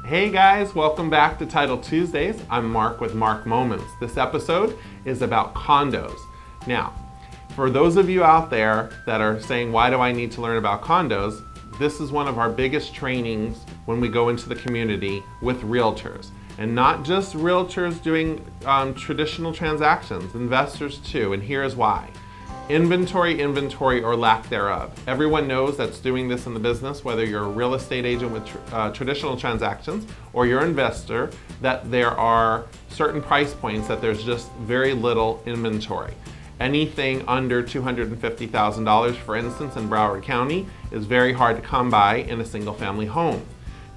Hey guys, welcome back to Title Tuesdays. I'm Mark with Marc Moments. This episode is about condos. Now, for those of you out there that are saying, why do I need to learn about condos? This is one of our biggest trainings when we go into the community with realtors. And not just realtors doing traditional transactions, investors too, and here's why. Inventory, or lack thereof. Everyone knows that's doing this in the business, whether you're a real estate agent with traditional transactions or you're an investor, that there are certain price points that there's just very little inventory. Anything under $250,000, for instance, in Broward County is very hard to come by in a single family home.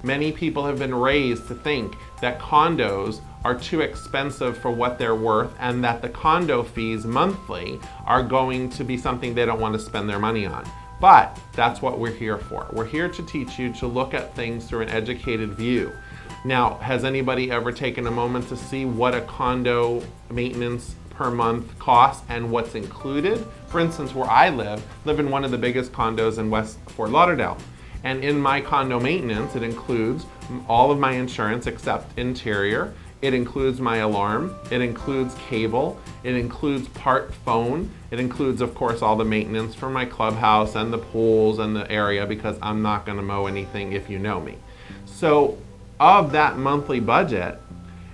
Many people have been raised to think that condos are too expensive for what they're worth and that the condo fees monthly are going to be something they don't want to spend their money on. But that's what we're here for. We're here to teach you to look at things through an educated view. Now, has anybody ever taken a moment to see what a condo maintenance per month costs and what's included? For instance, where I live in one of the biggest condos in West Fort Lauderdale. And in my condo maintenance, it includes all of my insurance except interior. It includes my alarm, it includes cable, it includes part phone, it includes, of course, all the maintenance for my clubhouse and the pools and the area, because I'm not gonna mow anything if you know me. So of that monthly budget,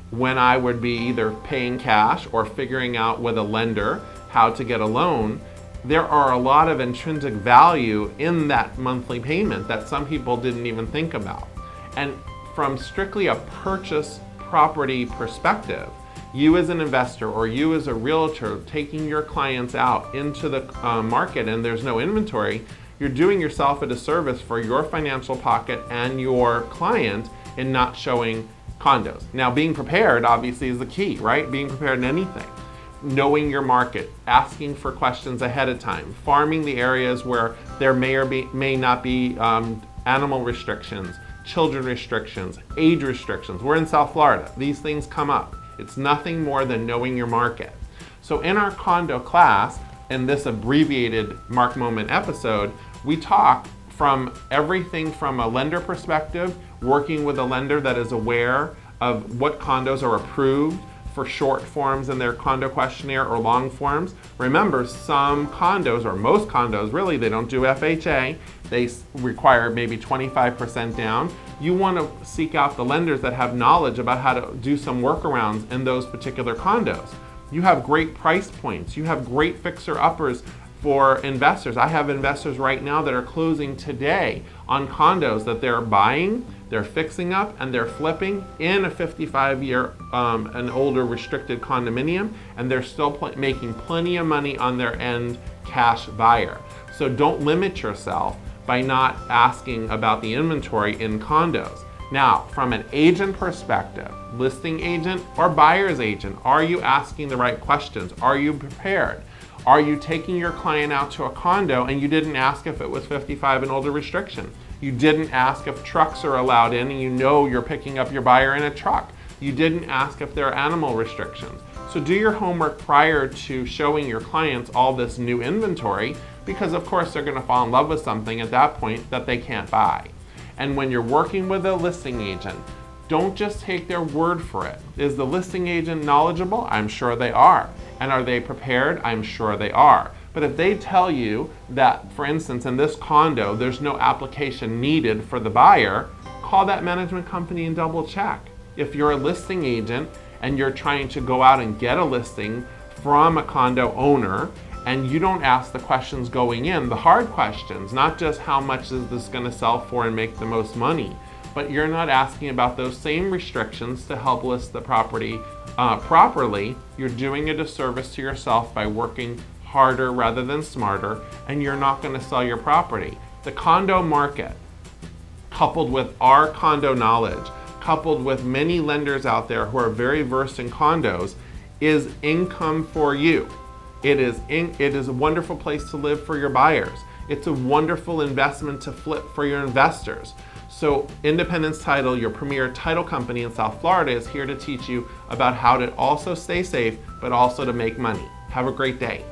when I would be either paying cash or figuring out with a lender how to get a loan, there are a lot of intrinsic value in that monthly payment that some people didn't even think about. And from strictly a purchase property perspective, you as an investor or you as a realtor taking your clients out into the market and there's no inventory, you're doing yourself a disservice for your financial pocket and your client in not showing condos. Now, being prepared obviously is the key, right? Being prepared in anything. Knowing your market, asking for questions ahead of time, farming the areas where there may not be animal restrictions, children restrictions, age restrictions. We're in South Florida. These things come up. It's nothing more than knowing your market. So in our condo class, in this abbreviated Marc Moment episode, we talk from everything from a lender perspective, working with a lender that is aware of what condos are approved for short forms in their condo questionnaire or long forms. Remember, some condos, or most condos really, they don't do FHA. They require maybe 25% down. You want to seek out the lenders that have knowledge about how to do some workarounds in those particular condos. You have great price points. You have great fixer-uppers for investors. I have investors right now that are closing today on condos that they're buying, they're fixing up, and they're flipping in a 55-year and older restricted condominium, and they're still making plenty of money on their end cash buyer. So don't limit yourself by not asking about the inventory in condos. Now, from an agent perspective, listing agent or buyer's agent, are you asking the right questions? Are you prepared? Are you taking your client out to a condo and you didn't ask if it was 55 and older restriction? You didn't ask if trucks are allowed in and you know you're picking up your buyer in a truck. You didn't ask if there are animal restrictions. So do your homework prior to showing your clients all this new inventory, because of course they're gonna fall in love with something at that point that they can't buy. And when you're working with a listing agent, don't just take their word for it. Is the listing agent knowledgeable? I'm sure they are. And are they prepared? I'm sure they are. But if they tell you that, for instance, in this condo, there's no application needed for the buyer, call that management company and double check. If you're a listing agent and you're trying to go out and get a listing from a condo owner and you don't ask the questions going in, the hard questions, not just how much is this gonna sell for and make the most money, but you're not asking about those same restrictions to help list the property properly, you're doing a disservice to yourself by working harder rather than smarter, and you're not going to sell your property. The condo market, coupled with our condo knowledge, coupled with many lenders out there who are very versed in condos, is income for you. It is a wonderful place to live for your buyers. It's a wonderful investment to flip for your investors. So Independence Title, your premier title company in South Florida, is here to teach you about how to also stay safe, but also to make money. Have a great day.